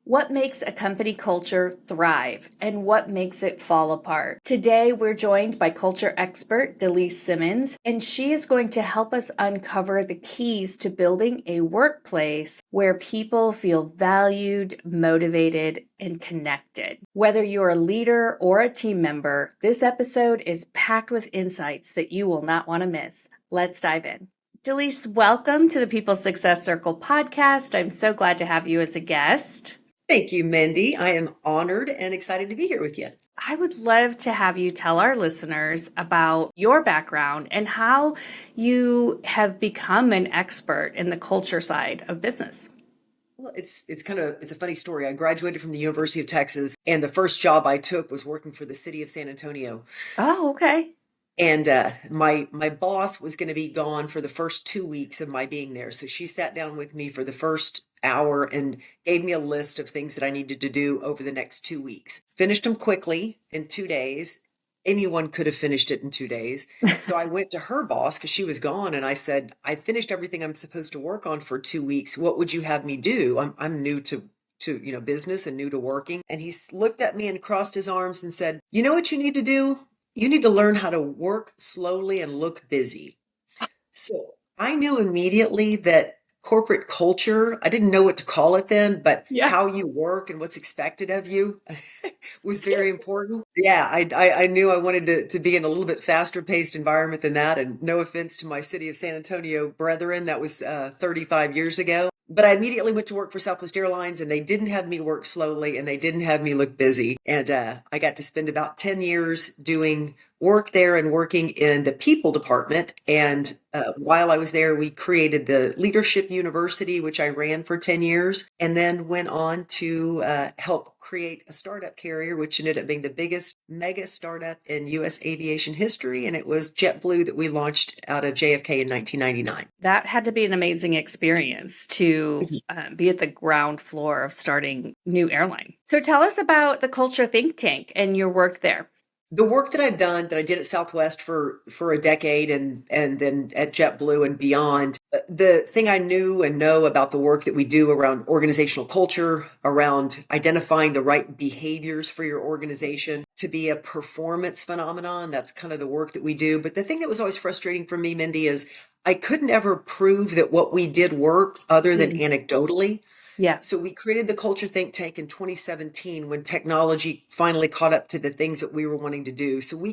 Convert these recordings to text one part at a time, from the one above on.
What makes a company culture thrive and what makes it fall apart? Today, we're joined by culture expert Delise Simmons, and she is going to help us uncover the keys to building a workplace where people feel valued, motivated, and connected. Whether you're a leader or a team member, this episode is packed with insights that you will not want to miss. Let's dive in. Delise, welcome to the People Success Circle podcast. I'm so glad to have you as a guest. Thank you, Mindy. I am honored and excited to be here with you. I would love to have you tell our listeners about your background and how you have become an expert in the culture side of business. Well, it's a funny story. I graduated from the University of Texas, and the first job I took was working for the city of San Antonio. Oh, okay. And my boss was going to be gone for the first 2 weeks of my being there. So she sat down with me for the first hour and gave me a list of things that I needed to do over the next 2 weeks. Finished them quickly in 2 days. Anyone could have finished it in 2 days. So I went to her boss because she was gone, and I said, I finished everything I'm supposed to work on for 2 weeks. What would you have me do? I'm new to business and new to working. And he looked at me and crossed his arms and said, you know what you need to do? You need to learn how to work slowly and look busy. So I knew immediately that corporate culture, I didn't know what to call it then, but how you work and what's expected of you was very important. Yeah, I knew I wanted to be in a little bit faster paced environment than that. And no offense to my city of San Antonio brethren, that was 35 years ago. But I immediately went to work for Southwest Airlines, and they didn't have me work slowly and they didn't have me look busy. And I got to spend about 10 years doing work there and working in the people department. And while I was there, we created the Leadership University, which I ran for 10 years, and then went on to help create a startup carrier, which ended up being the biggest mega startup in U.S. aviation history. And it was JetBlue that we launched out of JFK in 1999. That had to be an amazing experience to be at the ground floor of starting new airline. So tell us about the Culture Think Tank and your work there. The work that I've done, that I did at Southwest for a decade and then at JetBlue and beyond, the thing I knew and know about the work that we do around organizational culture, around identifying the right behaviors for your organization to be a performance phenomenon, that's kind of the work that we do. But the thing that was always frustrating for me, Mindy, is I couldn't ever prove that what we did worked other than anecdotally. Yeah. So we created the Culture Think Tank in 2017 when technology finally caught up to the things that we were wanting to do. So we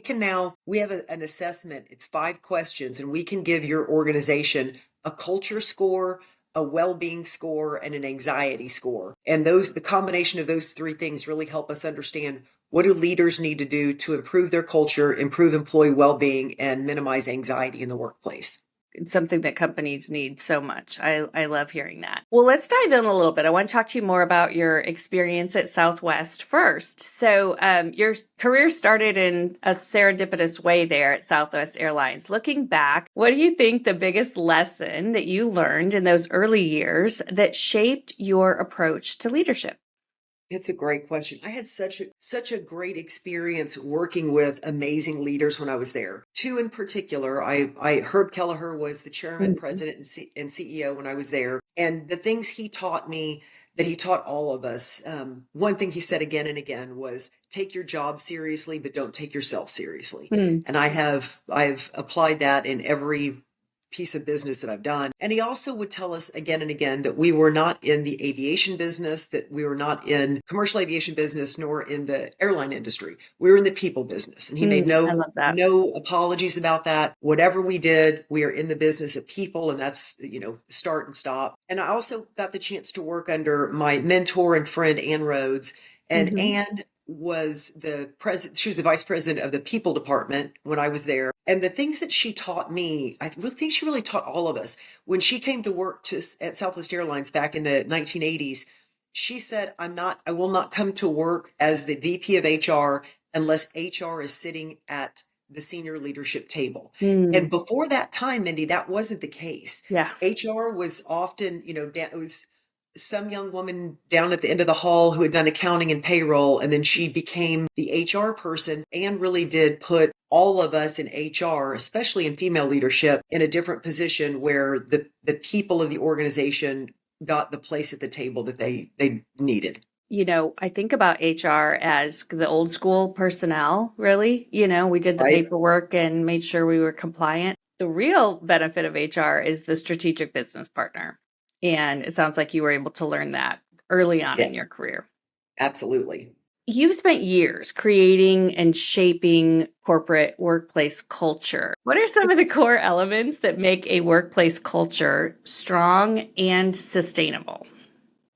have an assessment. It's 5 questions, and we can give your organization a culture score, a well-being score, and an anxiety score. And the combination of those 3 things really help us understand what do leaders need to do to improve their culture, improve employee well-being, and minimize anxiety in the workplace. It's something that companies need so much. I love hearing that. Well, let's dive in a little bit. I want to talk to you more about your experience at Southwest first. So your career started in a serendipitous way there at Southwest Airlines. Looking back, what do you think the biggest lesson that you learned in those early years that shaped your approach to leadership? It's a great question. I had such a great experience working with amazing leaders when I was there. 2 in particular, Herb Kelleher was the chairman, president, and CEO when I was there. And the things he taught me, that he taught all of us, one thing he said again and again was, take your job seriously, but don't take yourself seriously. And I've applied that in every piece of business that I've done. And he also would tell us again and again that we were not in the aviation business, that we were not in commercial aviation business, nor in the airline industry. We were in the people business. And he made no apologies about that. Whatever we did, we are in the business of people, and that's, start and stop. And I also got the chance to work under my mentor and friend, Ann Rhodes. And Ann was she was the vice president of the people department when I was there. And the things that she taught me, I think she really taught all of us. When she came to work at Southwest Airlines back in the 1980s, she said, I will not come to work as the VP of HR unless HR is sitting at the senior leadership table. And before that time, Mindy, that wasn't the case. Yeah. HR was often, it was some young woman down at the end of the hall who had done accounting and payroll, and then she became the HR person and really did put all of us in HR, especially in female leadership, in a different position where the people of the organization got the place at the table that they needed. I think about HR as the old school personnel, really. We did the right? paperwork and made sure we were compliant. The real benefit of HR is the strategic business partner. And it sounds like you were able to learn that early on in your Yes, career. absolutely. You've spent years creating and shaping corporate workplace culture. What are some of the core elements that make a workplace culture strong and sustainable?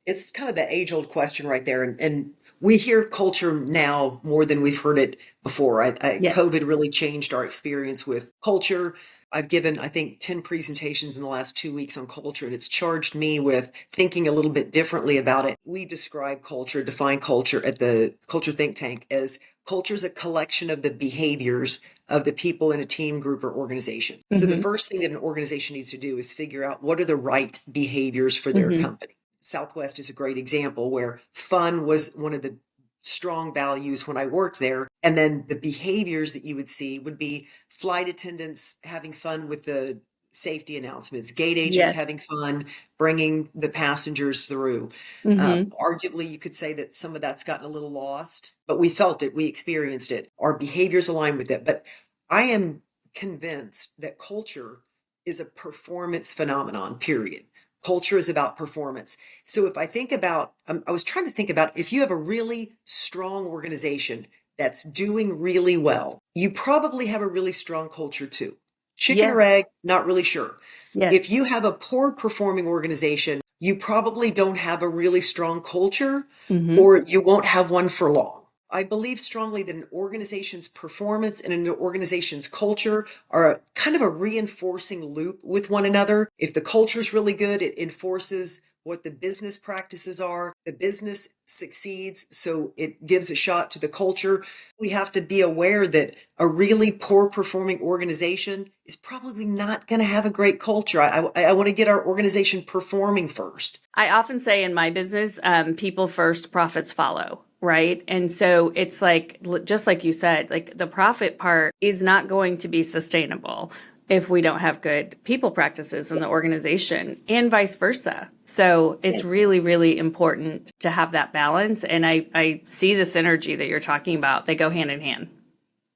It's kind of the age-old question right there, and we hear culture now more than we've heard it before. Yes. COVID really changed our experience with culture. I've given, I think, 10 presentations in the last 2 weeks on culture, and it's charged me with thinking a little bit differently about it. We describe culture, define culture at the Culture Think Tank as culture is a collection of the behaviors of the people in a team, group, or organization. So the Hmm. first thing that an organization needs to do is figure out what are the right behaviors for their Hmm. company. Southwest is a great example where fun was one of the strong values when I worked there. And then the behaviors that you would see would be flight attendants having fun with the safety announcements, gate agents Yes. having fun, bringing the passengers through. Hmm. Arguably, you could say that some of that's gotten a little lost, but we felt it, we experienced it. Our behaviors align with it. But I am convinced that culture is a performance phenomenon, period. Culture is about performance. So if I think about, I was trying to think about if you have a really strong organization that's doing really well, you probably have a really strong culture too. Chicken or Yes. egg, not really sure. If Yes. you have a poor performing organization, you probably don't have a really strong culture Hmm. or you won't have one for long. I believe strongly that an organization's performance and an organization's culture are kind of a reinforcing loop with one another. If the culture is really good, it enforces what the business practices are. The business succeeds, so it gives a shot to the culture. We have to be aware that a really poor performing organization is probably not going to have a great culture. I want to get our organization performing first. I often say in my business, people first, profits follow. Right. And so it's like, just like you said, like the profit part is not going to be sustainable if we don't have good people practices in the organization and vice versa. So Yeah. it's really, really important to have that balance. And I see the synergy that you're talking about. They go hand in hand.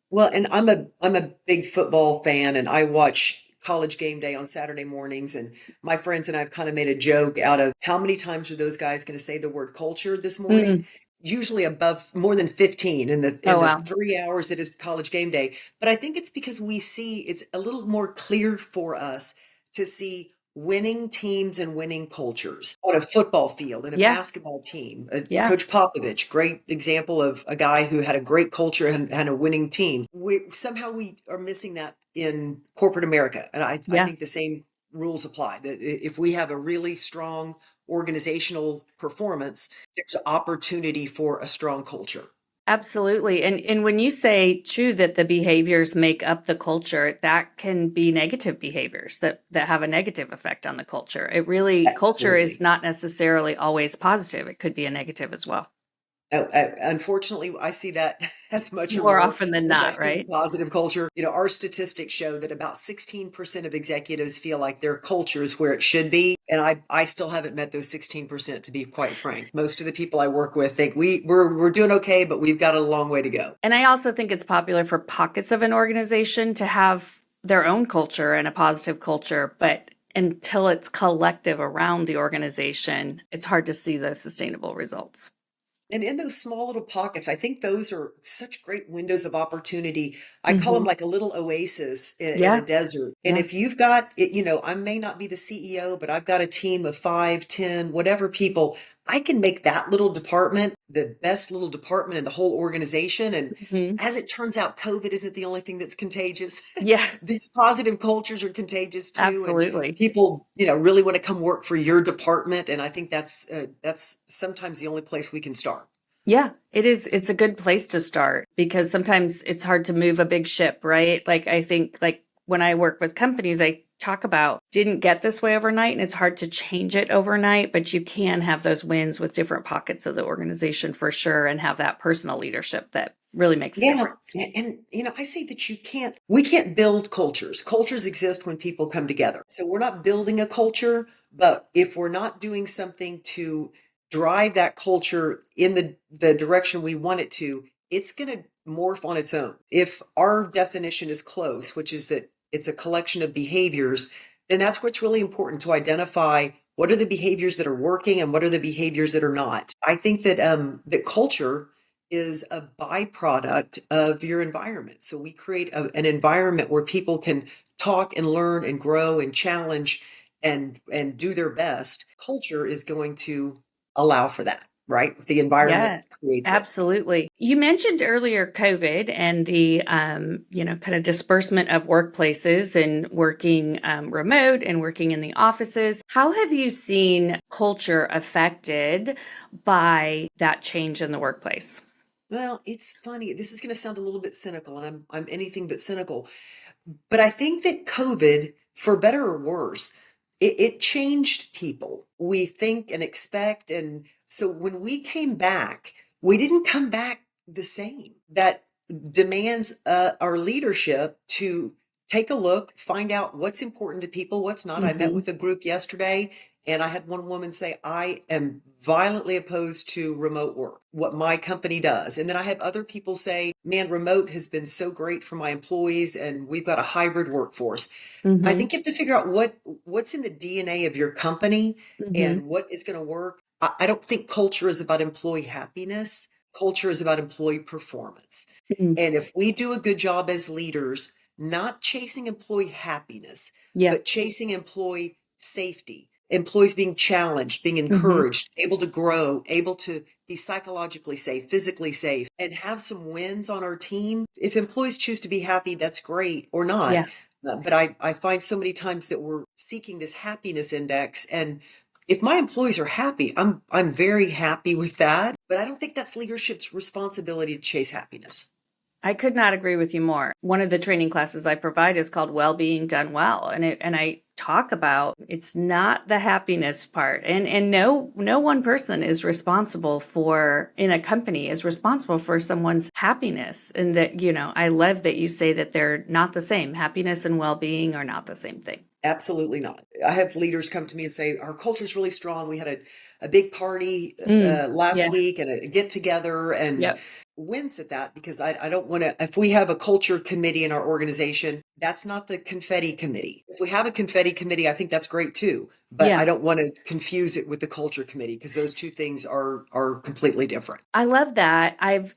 Well, and I'm a big football fan and I watch College Game Day on Saturday mornings, and my friends and I've kind of made a joke out of how many times are those guys going to say the word culture this morning? Mm. Usually above more than 15 in the Oh, in the wow. 3 hours that is College Game Day. But I think it's because we see it's a little more clear for us to see winning teams and winning cultures on a football field and a Yeah. basketball team. Yeah. Coach Popovich, great example of a guy who had a great culture and a winning team. We are missing that in corporate America, and I Yeah. think the same rules apply. That if we have a really strong organizational performance, there's opportunity for a strong culture. Absolutely. And when you say too that the behaviors make up the culture, that can be negative behaviors that have a negative effect on the culture. It really culture is Absolutely. not necessarily always positive. It could be a negative as well. Unfortunately, I see that as much or More more often than as I not, see the right? positive culture. Our statistics show that about 16% of executives feel like their culture is where it should be. And I still haven't met those 16%, to be quite frank. Most of the people I work with think we're doing okay, but we've got a long way to go. And I also think it's popular for pockets of an organization to have their own culture and a positive culture, but until it's collective around the organization, it's hard to see those sustainable results. And in those small little pockets, I think those are such great windows of opportunity. I call them Hmm. like a little oasis in a Yeah. desert. And Yeah. if you've got it, I may not be the CEO, but I've got a team of 5, 10, whatever people. I can make that little department the best little department in the whole organization. And Hmm. as it turns out, COVID isn't the only thing that's contagious. Yeah. These positive cultures are contagious too. And Absolutely. people, really want to come work for your department. And I think that's sometimes the only place we can start. Yeah, it is. It's a good place to start because sometimes it's hard to move a big ship, right? Like I think like when I work with companies, I talk about didn't get this way overnight and it's hard to change it overnight, but you can have those wins with different pockets of the organization for sure and have that personal leadership that really makes a Yeah. difference. And, I say that we can't build cultures. Cultures exist when people come together. So we're not building a culture, but if we're not doing something to drive that culture in the direction we want it to, it's going to morph on its own. If our definition is close, which is that it's a collection of behaviors, then that's what's really important to identify what are the behaviors that are working and what are the behaviors that are not. I think that that culture is a byproduct of your environment. So we create an environment where people can talk and learn and grow and challenge and do their best. Culture is going to allow for that, right? The environment Yeah, creates it. absolutely. You mentioned earlier COVID and the, kind of disbursement of workplaces and working remote and working in the offices. How have you seen culture affected by that change in the workplace? Well, it's funny. This is going to sound a little bit cynical, and I'm anything but cynical. But I think that COVID, for better or worse, it changed people. We think and expect. And so when we came back, we didn't come back the same. That demands our leadership to take a look, find out what's important to people, what's not. I met Hmm. with a group yesterday and I had one woman say, I am violently opposed to remote work, what my company does. And then I have other people say, man, remote has been so great for my employees and we've got a hybrid workforce. I Hmm. think you have to figure out what's in the DNA of your company Hmm. and what is going to work. I don't think culture is about employee happiness. Culture is about employee performance. Hmm. And if we do a good job as leaders, not chasing employee happiness, Yeah. but chasing employee safety, employees being challenged, being Hmm. encouraged, able to grow, able to be psychologically safe, physically safe, and have some wins on our team. If employees choose to be happy, that's great, or not. Yeah. But I find so many times that we're seeking this happiness index. And if my employees are happy, I'm very happy with that. But I don't think that's leadership's responsibility to chase happiness. I could not agree with you more. One of the training classes I provide is called Wellbeing Done Well, and I talk about it's not the happiness part, and no one person is responsible for in a company is responsible for someone's happiness, and that I love that you say that they're not the same. Happiness and well-being are not the same thing. Absolutely not. I have leaders come to me and say, our culture is really strong. We had a big party Mm, last yeah. week and a get together and Yep. wince at that because I don't want to, if we have a culture committee in our organization, that's not the confetti committee. If we have a confetti committee, I think that's great too. But Yeah. I don't want to confuse it with the culture committee because those two things are completely different. I love that. I've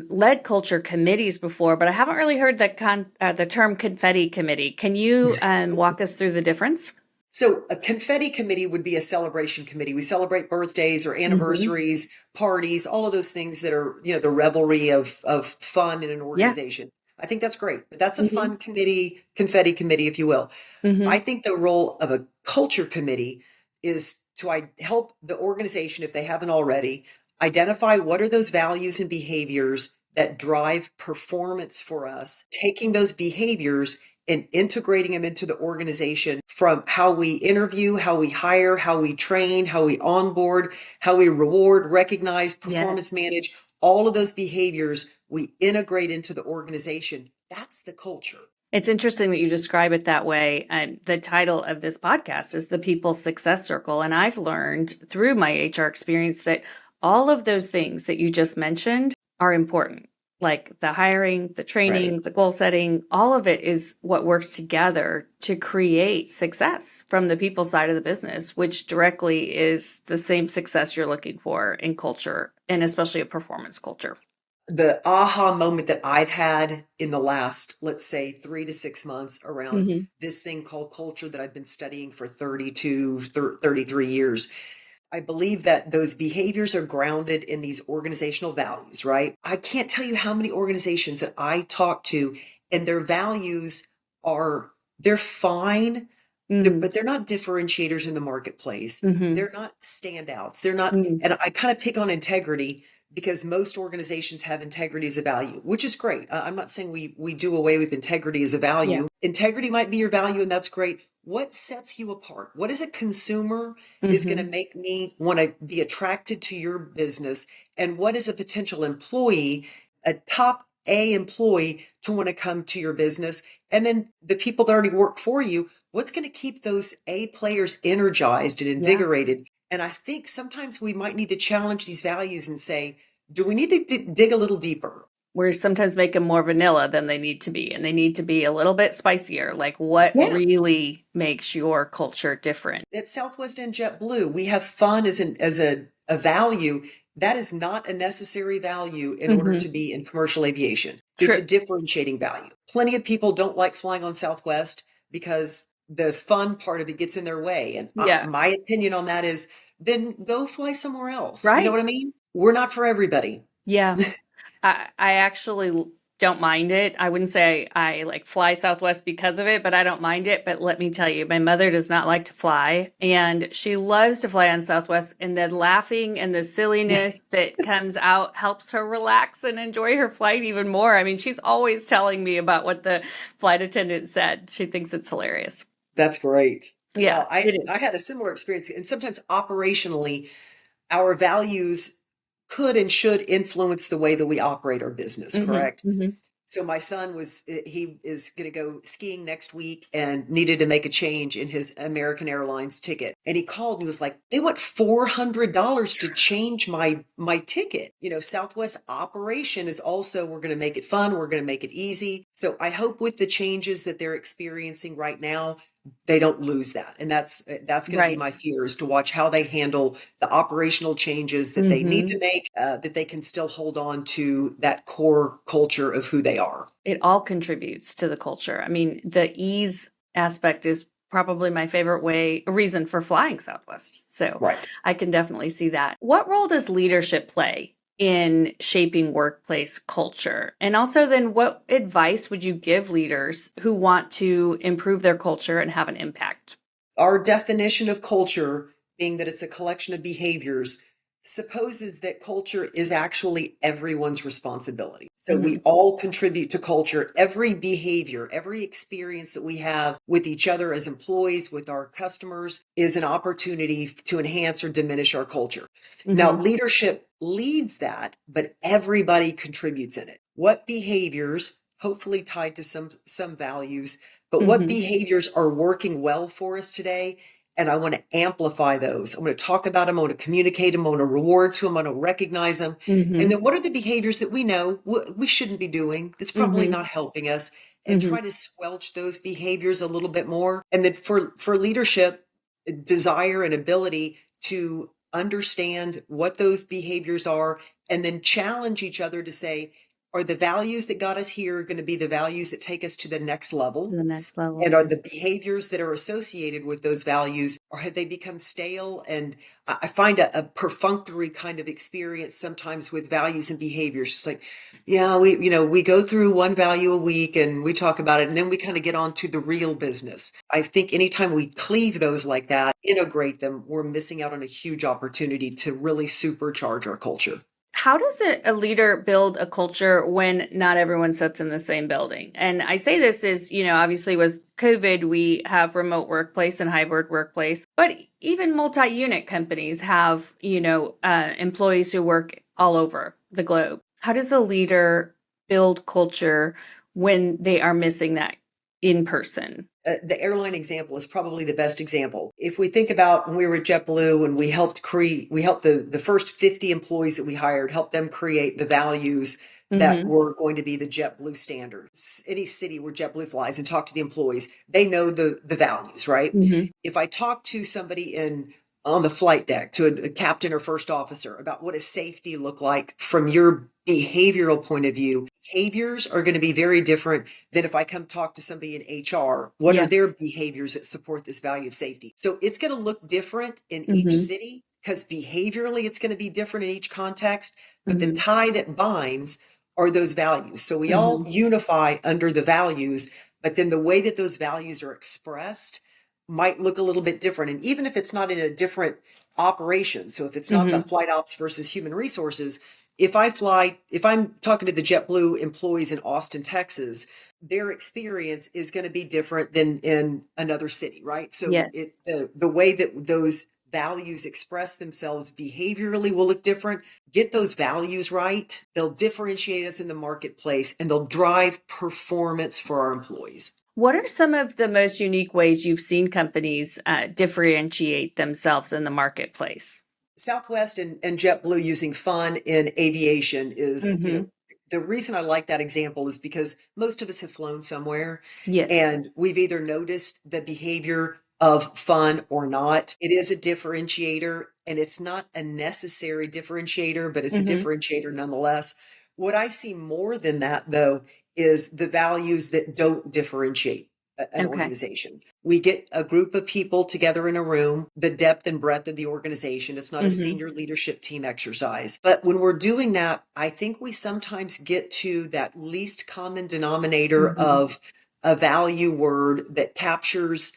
led culture committees before, but I haven't really heard the term confetti committee. Can you walk us through the difference? So a confetti committee would be a celebration committee. We celebrate birthdays or Hmm. anniversaries, parties, all of those things that are, the revelry of fun in an Yeah. organization. I think that's great. But that's a Hmm. fun committee, confetti committee, if you will. I Hmm. think the role of a culture committee is to help the organization, if they haven't already, identify what are those values and behaviors that drive performance for us, taking those behaviors and integrating them into the organization from how we interview, how we hire, how we train, how we onboard, how we reward, recognize, Yeah. performance manage, all of those behaviors we integrate into the organization. That's the culture. It's interesting that you describe it that way. And the title of this podcast is The People Success Circle. And I've learned through my HR experience that all of those things that you just mentioned are important. Like the hiring, the Right. training, the goal setting, all of it is what works together to create success from the people side of the business, which directly is the same success you're looking for in culture and especially a performance culture. The aha moment that I've had in the last, let's say, 3 to 6 months around Hmm. this thing called culture that I've been studying for 33 years. I believe that those behaviors are grounded in these organizational values, right? I can't tell you how many organizations that I talk to and their values are, they're fine, Mm-hmm. but they're not differentiators in the marketplace. Mm-hmm. They're not standouts. They're not, and I kind of pick on integrity because most organizations have integrity as a value, which is great. I'm not saying we do away with integrity as a Yeah. value. Integrity might be your value, and that's great. What sets you apart? What is a consumer is going to Mm-hmm. make me want to be attracted to your business? And what is a potential employee, a top A employee to want to come to your business? And then the people that already work for you, what's going to keep those A players energized and Yeah. invigorated? And I think sometimes we might need to challenge these values and say, do we need to dig a little deeper? We sometimes make them more vanilla than they need to be, and they need to be a little bit spicier. Like, what Yeah. really makes your culture different? At Southwest and JetBlue, we have fun as a value. That is not a necessary value in order to be in commercial aviation. It's a True. differentiating value. Plenty of people don't like flying on Southwest because the fun part of it gets in their way. And Yeah. my opinion on that is then go fly somewhere else. You know Right. what I mean? We're not for everybody. Yeah. I actually don't mind it. I wouldn't say I like fly Southwest because of it, but I don't mind it. But let me tell you, my mother does not like to fly, and she loves to fly on Southwest. And the laughing and the silliness that comes out helps her relax and enjoy her flight even more. I mean, she's always telling me about what the flight attendant said. She thinks it's hilarious. That's great. Yeah, Well, I, it is. I had a similar experience, and sometimes operationally, our values could and should influence the way that we operate our business, Mhm, correct? mhm. So my son he is going to go skiing next week and needed to make a change in his American Airlines ticket. And he called and he was like, they want $400 to change my ticket. Southwest operation is also, we're going to make it fun. We're going to make it easy. So I hope with the changes that they're experiencing right now, they don't lose that. And that's going to be Right. my fear, is to watch how they handle the operational changes that they need to Mhm. make, that they can still hold on to that core culture of who they are. It all contributes to the culture. I mean, the ease aspect is probably my favorite reason for flying Southwest. So Right. I can definitely see that. What role does leadership play in shaping workplace culture? And also, then, what advice would you give leaders who want to improve their culture and have an impact? Our definition of culture, being that it's a collection of behaviors, supposes that culture is actually everyone's responsibility. So we Mhm. all contribute to culture. Every behavior, every experience that we have with each other as employees, with our customers, is an opportunity to enhance or diminish our culture. Now, Mhm. leadership leads that, but everybody contributes in it. What behaviors, hopefully tied to some values, but what Mhm. behaviors are working well for us today? And I want to amplify those. I'm going to talk about them. I want to communicate them. I want to reward to them. I want to recognize them. And Mhm. then what are the behaviors that we know we shouldn't be doing that's probably Mhm. not helping us, and Mhm. try to squelch those behaviors a little bit more. And then for leadership, desire and ability to understand what those behaviors are, and then challenge each other to say, are the values that got us here going to be the values that take us to the next To level? the next And level. are the behaviors that are associated with those values, or have they become stale? And I find a perfunctory kind of experience sometimes with values and behaviors. It's like, yeah, we go through one value a week and we talk about it, and then we kind of get on to the real business. I think anytime we cleave those like that, integrate them, we're missing out on a huge opportunity to really supercharge our culture. How does a leader build a culture when not everyone sits in the same building? And I say this is, obviously with COVID, we have remote workplace and hybrid workplace, but even multi-unit companies have, employees who work all over the globe. How does a leader build culture when they are missing that in person? The airline example is probably the best example. If we think about when we were at JetBlue and we helped the first 50 employees that we hired, help them create the values that Mm-hmm. were going to be the JetBlue standard. Any city where JetBlue flies, and talk to the employees, they know the values, right? Mm-hmm. If I talk to somebody on the flight deck, to a captain or first officer, about what does safety look like from your behavioral point of view, behaviors are going to be very different than if I come talk to somebody in HR. What are Yes. their behaviors that support this value of safety? So it's going to look different in each Mm-hmm. city, because behaviorally it's going to be different in each context. But the Mm-hmm. tie that binds are those values. So we all Mm-hmm. unify under the values, but then the way that those values are expressed might look a little bit different. And even if it's not in a different operation, so if it's not the Mm-hmm. flight ops versus human resources, if I'm talking to the JetBlue employees in Austin, Texas, their experience is going to be different than in another city, right? So Yes. the way that those values express themselves behaviorally will look different. Get those values right, they'll differentiate us in the marketplace, and they'll drive performance for our employees. What are some of the most unique ways you've seen companies differentiate themselves in the marketplace? Southwest and JetBlue using fun in aviation is, Hmm. the reason I like that example is because most of us have flown somewhere Yes. and we've either noticed the behavior of fun or not. It is a differentiator and it's not a necessary differentiator, but it's a Hmm. differentiator nonetheless. What I see more than that, though, is the values that don't differentiate an Okay. organization. We get a group of people together in a room, the depth and breadth of the organization. It's not a Hmm. senior leadership team exercise. But when we're doing that, I think we sometimes get to that least common denominator Hmm. of a value word that captures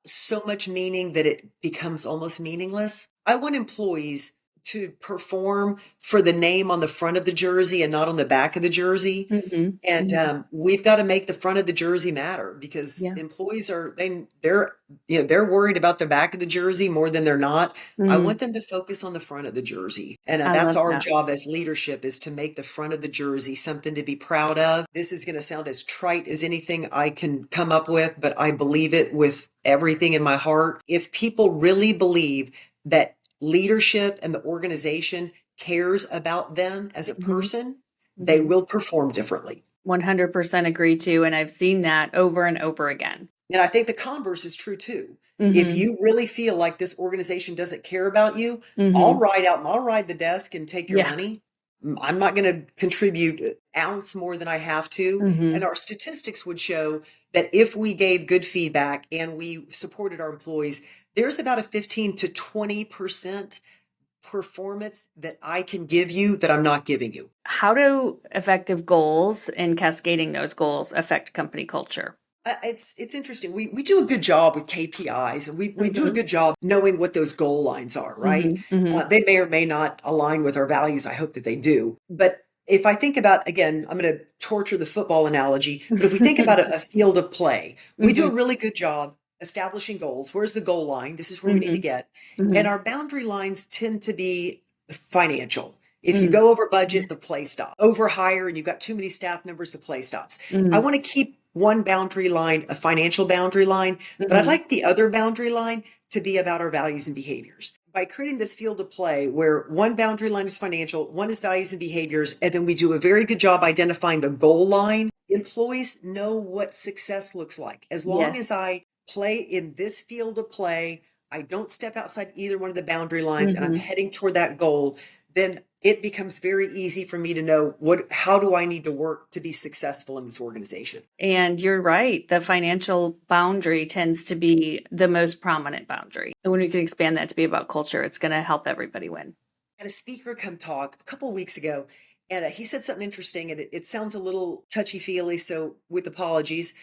so much meaning that it becomes almost meaningless. I want employees to perform for the name on the front of the jersey and not on the back of the jersey. Hmm. And Hmm. we've got to make the front of the jersey matter because Yeah. employees they're worried about the back of the jersey more than they're not. I Mm, want them to focus on the front of the jersey, and I that's love our that. job as leadership is to make the front of the jersey something to be proud of. This is going to sound as trite as anything I can come up with, but I believe it with everything in my heart. If people really believe that leadership and the organization cares about them as a Hmm. person, they Hmm. will perform differently. 100% agree too. And I've seen that over and over again. And I think the converse is true too. If Hmm. you really feel like this organization doesn't care about you, Hmm. I'll ride the desk and take your Yeah. money. I'm not going to contribute an ounce more than I have to. And Hmm. our statistics would show that if we gave good feedback and we supported our employees, there's about a 15 to 20% performance that I can give you that I'm not giving you. How do effective goals and cascading those goals affect company culture? It's interesting. We do a good job with KPIs, and we do a Hmm. good job knowing what those goal lines are, right? Hmm. Hmm. They may or may not align with our values. I hope that they do. But if I think about, again, I'm going to torture the football analogy, but if we think about a field of play, we do Hmm. a really good job establishing goals. Where's the goal line? This is where we need to Hmm. get. And Hmm. our boundary lines tend to be financial. If you Hmm. go over budget, the play stops. Over hire and you've got too many staff members, the play stops. I Hmm. want to keep one boundary line, a financial boundary line, but I'd Hmm. like the other boundary line to be about our values and behaviors. By creating this field of play where one boundary line is financial, one is values and behaviors, and then we do a very good job identifying the goal line, employees know what success looks like. As long as Yes. I play in this field of play, I don't step outside either one of the boundary lines, and I'm Hmm. heading toward that goal, then it becomes very easy for me to know how do I need to work to be successful in this organization. And you're right. The financial boundary tends to be the most prominent boundary. And when we can expand that to be about culture, it's going to help everybody win. Had a speaker come talk a couple of weeks ago, and he said something interesting, and it sounds a little touchy feely, so with apologies.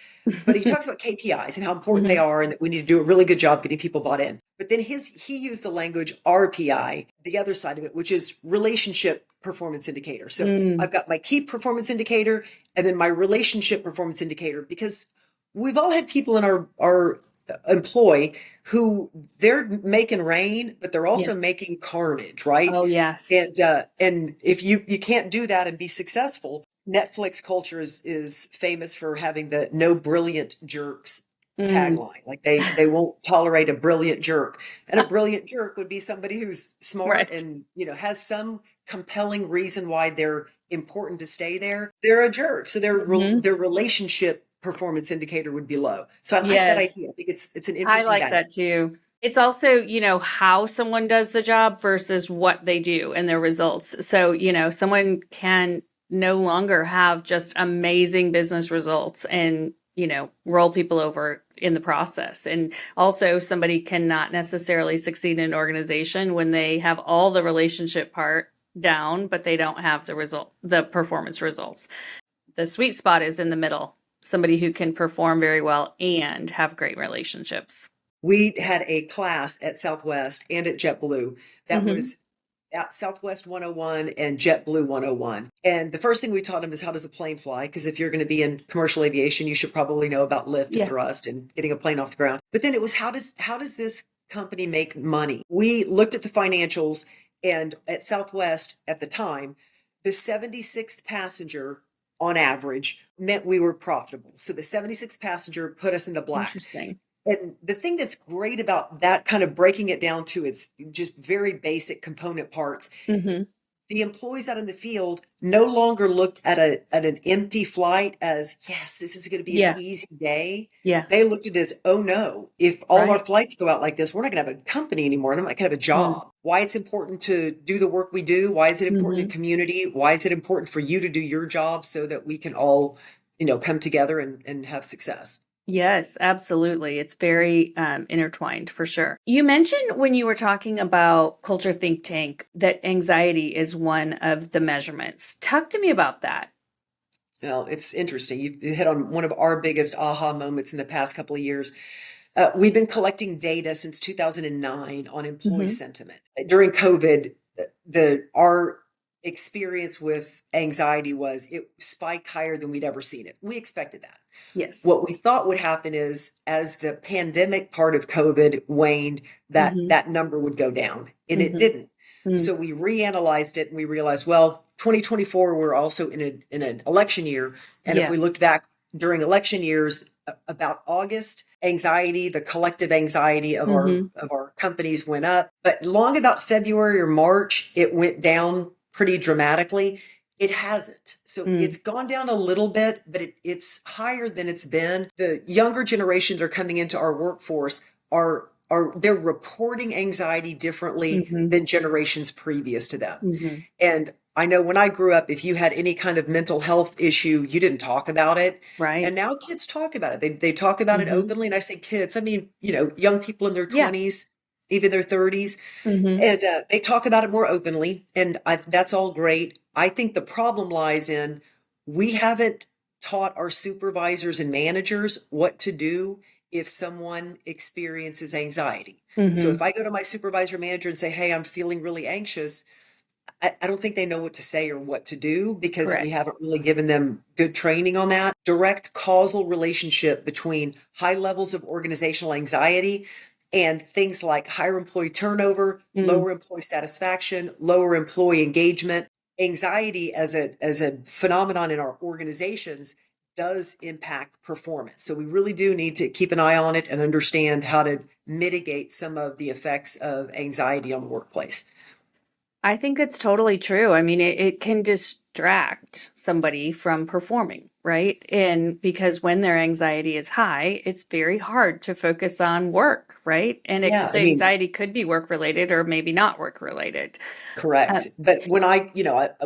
But he talks about KPIs and how important they Hmm. are, and that we need to do a really good job getting people bought in. But then he used the language RPI, the other side of it, which is relationship performance indicator. So Mm, I've got my key performance indicator and then my relationship performance indicator, because we've all had people in our employ who they're making rain, but they're yeah. also making carnage, right? Oh, yes. And if you can't do that and be successful, Netflix culture is famous for having the no brilliant jerks Mm. tagline. Like they won't tolerate a brilliant jerk. And a brilliant jerk would be somebody who's smart Right. and, has some compelling reason why they're important to stay there. They're a jerk. So Hmm. their relationship performance indicator would be low. So I like that Yes. idea. I think it's an I interesting like balance. that too. It's also, how someone does the job versus what they do and their results. So, someone can no longer have just amazing business results and, roll people over in the process. And also, somebody cannot necessarily succeed in an organization when they have all the relationship part down, but they don't have the performance results. The sweet spot is in the middle, somebody who can perform very well and have great relationships. We had a class at Southwest and at JetBlue that Mhm. was at Southwest 101 and JetBlue 101. And the first thing we taught them is how does a plane fly? Because if you're going to be in commercial aviation, you should probably know about lift and Yeah. thrust and getting a plane off the ground. But then it was how does this company make money? We looked at the financials, and at Southwest at the time, the 76th passenger on average meant we were profitable. So the 76 passenger put us in the black. Interesting. And the thing that's great about that, kind of breaking it down to its just very basic component parts, Mm-hmm. the employees out in the field no longer looked at an empty flight as, yes, this is going to be an Yeah. easy day. Yeah. They looked at it as, oh no, if all our Right. flights go out like this, we're not going to have a company anymore. And I'm not going to have a job. Why it's important to do the work we do? Why is it important Mm-hmm. to community? Why is it important for you to do your job so that we can all, come together and have success? Yes, absolutely. It's very intertwined for sure. You mentioned when you were talking about culture think tank that anxiety is one of the measurements. Talk to me about that. Well, it's interesting. You hit on one of our biggest aha moments in the past couple of years. We've been collecting data since 2009 on employee Hmm. sentiment. During COVID, our experience with anxiety was it spiked higher than we'd ever seen it. We expected that. Yes. What we thought would happen is as the pandemic part of COVID waned, Hmm. that number would go down, and it Hmm. didn't. So we reanalyzed it and we realized, well, 2024, we're also in an election year. And if Yeah. we looked back during election years, about August, anxiety, the collective anxiety Hmm. of our companies went up. But long about February or March, it went down pretty dramatically. It hasn't. So Mm. it's gone down a little bit, but it's higher than it's been. The younger generations that are coming into our workforce are they're reporting anxiety differently Hmm. than generations previous to them. Hmm. And I know when I grew up, if you had any kind of mental health issue, you didn't talk about it. Right. And now kids talk about it. They talk about it Hmm. openly. And I say kids, I mean, young people in their Yeah. 20s, even their 30s, Hmm. and they talk about it more openly. And that's all great. I think the problem lies in we haven't taught our supervisors and managers what to do if someone experiences anxiety. So Hmm. if I go to my supervisor manager and say, hey, I'm feeling really anxious, I don't think they know what to say or what to do because we Correct. haven't really given them good training on that. Direct causal relationship between high levels of organizational anxiety and things like higher employee turnover, Mm. lower employee satisfaction, lower employee engagement. Anxiety as a phenomenon in our organizations does impact performance. So we really do need to keep an eye on it and understand how to mitigate some of the effects of anxiety on the workplace. I think it's totally true. I mean, it can distract somebody from performing, right? And because when their anxiety is high, it's very hard to focus on work, right? And Yeah, I the mean, anxiety could be work related or maybe not work related. correct. Um, But when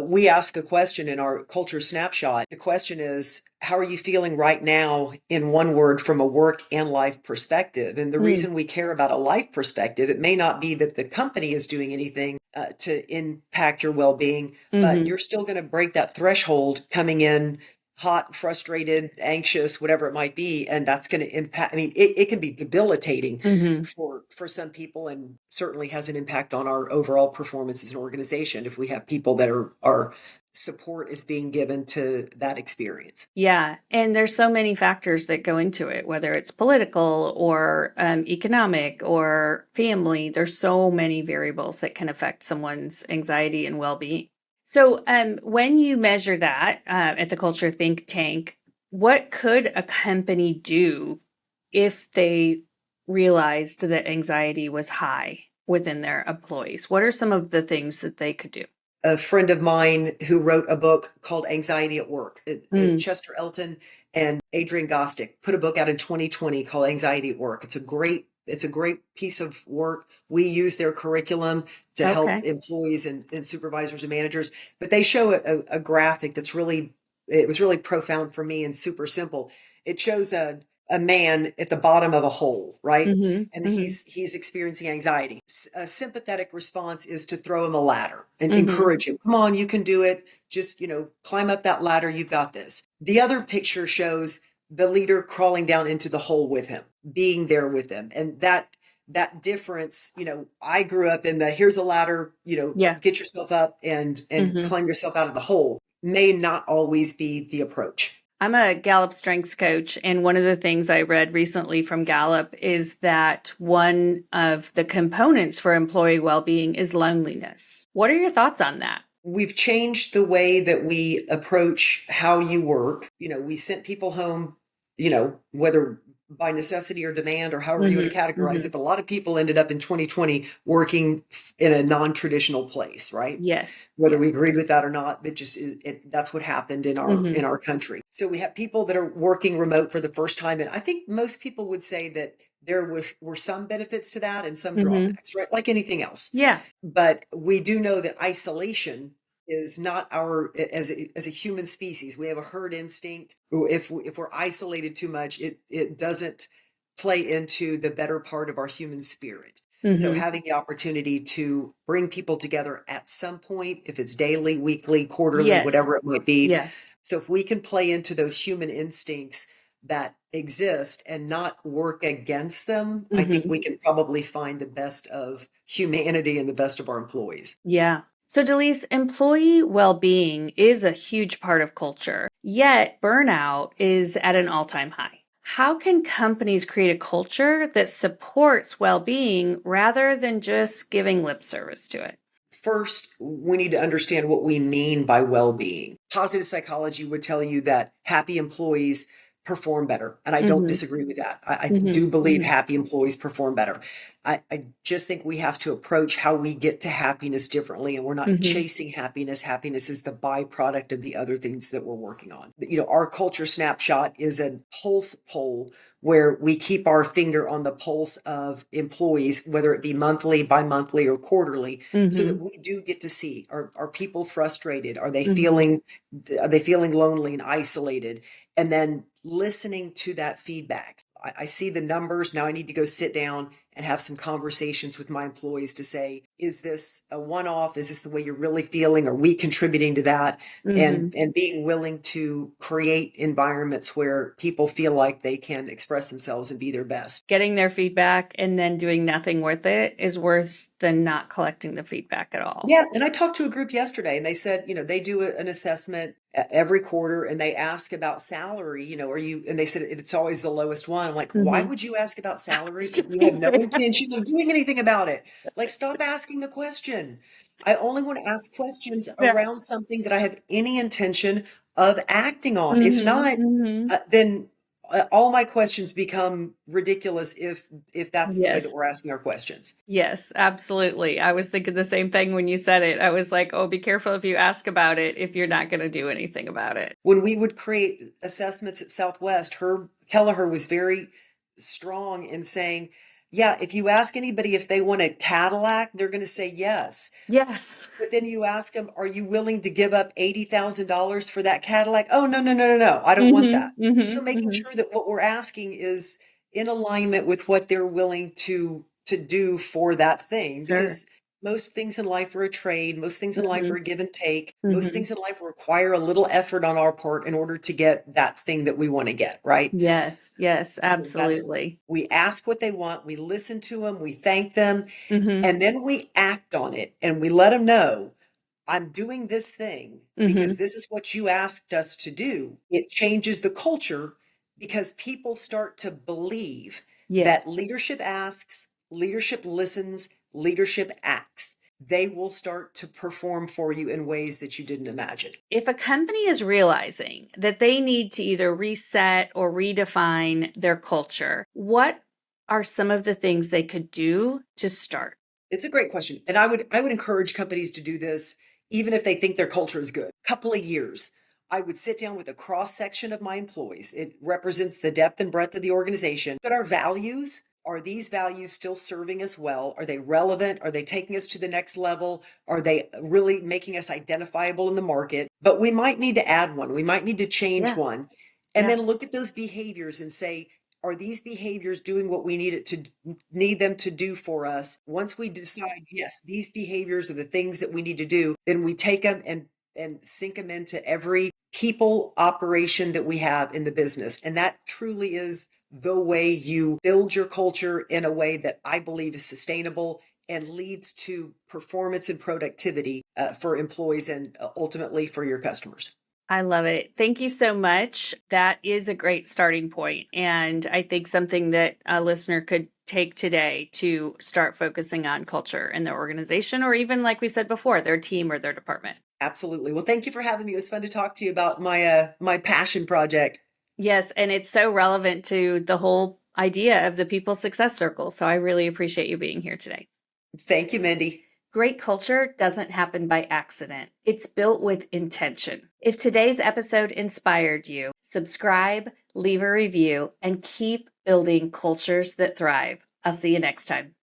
we ask a question in our culture snapshot, the question is, how are you feeling right now in one word from a work and life perspective? And the mm, reason we care about a life perspective, it may not be that the company is doing anything to impact your well being, but hmm. you're still going to break that threshold coming in hot, frustrated, anxious, whatever it might be. And that's going to impact, I mean, it can be debilitating Hmm. for some people and certainly has an impact on our overall performance as an organization if we have people that are support is being given to that experience. Yeah. And there's so many factors that go into it, whether it's political or economic or family. There's so many variables that can affect someone's anxiety and well being. So, when you measure that at the Culture Think Tank, what could a company do if they realized that anxiety was high within their employees? What are some of the things that they could do? A friend of mine who wrote a book called Anxiety at Work, Mm, Chester Elton and Adrian Gostick put a book out in 2020 called Anxiety at Work. It's a great piece of work. We use their curriculum to help okay. employees and supervisors and managers, but they show a graphic it was really profound for me and super simple. It shows a man at the bottom of a hole, right? Hmm. And Hmm. he's experiencing anxiety. A sympathetic response is to throw him a ladder and Hmm. encourage him. Come on, you can do it. Just, climb up that ladder. You've got this. The other picture shows the leader crawling down into the hole with him, being there with him. And that difference, I grew up in the here's a ladder, Yeah. get yourself up and Hmm. climb yourself out of the hole may not always be the approach. I'm a Gallup strengths coach, and one of the things I read recently from Gallup is that one of the components for employee well being is loneliness. What are your thoughts on that? We've changed the way that we approach how you work. We sent people home, whether by necessity or demand or however you want to Mhm, categorize it. mhm. But a lot of people ended up in 2020 working in a non-traditional place, right? Yes. Whether we agreed with that or not, that's what happened in our Mhm, in our country. So we have people that are working remote for the first time, and I think most people would say that there were some benefits to that and some mhm. drawbacks, right? Like anything else. Yeah. But we do know that isolation is not as a human species. We have a herd instinct. If we're isolated too much, it doesn't play into the better part of our human spirit. So Mhm. having the opportunity to bring people together at some point, if it's daily, weekly, quarterly, Yes. whatever it might be. Yes. So if we can play into those human instincts that exist and not work against them, I think Mhm. we can probably find the best of humanity and the best of our employees. Yeah. So, Delise, employee well being is a huge part of culture, yet burnout is at an all time high. How can companies create a culture that supports well being rather than just giving lip service to it? First, we need to understand what we mean by well-being. Positive psychology would tell you that happy employees perform better, and I don't Hmm. disagree with that. I Hmm. do believe Hmm. happy employees perform better. I just think we have to approach how we get to happiness differently, and we're not Hmm. chasing happiness. Happiness is the byproduct of the other things that we're working on. Our culture snapshot is a pulse poll where we keep our finger on the pulse of employees, whether it be monthly, bi-monthly, or quarterly, so that Hmm. we do get to see, are people frustrated? Hmm. Are they feeling lonely and isolated? And then listening to that feedback. I see the numbers. Now I need to go sit down and have some conversations with my employees to say, is this a one-off? Is this the way you're really feeling? Are we contributing to that? Hmm. And being willing to create environments where people feel like they can express themselves and be their best. Getting their feedback and then doing nothing with it is worse than not collecting the feedback at all. Yeah, and I talked to a group yesterday and they said, they do an assessment every quarter and they ask about salary, and they said it's always the lowest one. I'm like, why Hmm. would you ask about I salary was if just you going have to no say that. intention of doing anything about it? Like, stop asking the question. I only want to ask questions Yeah. around something that I have any intention of acting on. If Hmm. not, Hmm. then all my questions become ridiculous if that's the way that Yes. we're asking our questions. Yes, absolutely. I was thinking the same thing when you said it. I was like, oh, be careful if you ask about it if you're not going to do anything about it. When we would create assessments at Southwest, Herb Kelleher was very strong in saying, yeah, if you ask anybody if they want a Cadillac, they're going to say yes. Yes. But then you ask them, are you willing to give up $80,000 for that Cadillac? Oh, no, no, no, no, no. I don't want Hmm. that. Hmm. So making Hmm. sure that what we're asking is in alignment with what they're willing to do for that thing. Sure. Because most things in life are a trade. Most things in life Hmm. are a give and take. Most Hmm. things in life require a little effort on our part in order to get that thing that we want to get, right? Yes. Yes, So absolutely. we ask what they want, we listen to them, we thank them, Hmm. and then we act on it and we let them know, I'm doing this thing Hmm. because this is what you asked us to do. It changes the culture because people start to believe Yes. that leadership asks, leadership listens, leadership acts. They will start to perform for you in ways that you didn't imagine. If a company is realizing that they need to either reset or redefine their culture, what are some of the things they could do to start? It's a great question. And I would encourage companies to do this even if they think their culture is good. Couple of years. I would sit down with a cross section of my employees. It represents the depth and breadth of the organization. But our values, are these values still serving us well? Are they relevant? Are they taking us to the next level? Are they really making us identifiable in the market? But we might need to add one. We might need to change Yeah. one. And Yeah. then look at those behaviors and say, are these behaviors doing what we need them to do for us? Once we decide, yes, these behaviors are the things that we need to do, then we take them and sink them into every people operation that we have in the business. And that truly is the way you build your culture in a way that I believe is sustainable and leads to performance and productivity for employees and ultimately for your customers. I love it. Thank you so much. That is a great starting point, and I think something that a listener could take today to start focusing on culture in their organization, or even, like we said before, their team or their department. Absolutely. Well, thank you for having me. It was fun to talk to you about my passion project. Yes, and it's so relevant to the whole idea of the People Success Circle. So I really appreciate you being here today. Thank you, Mindy. Great culture doesn't happen by accident. It's built with intention. If today's episode inspired you, subscribe, leave a review, and keep building cultures that thrive. I'll see you next time.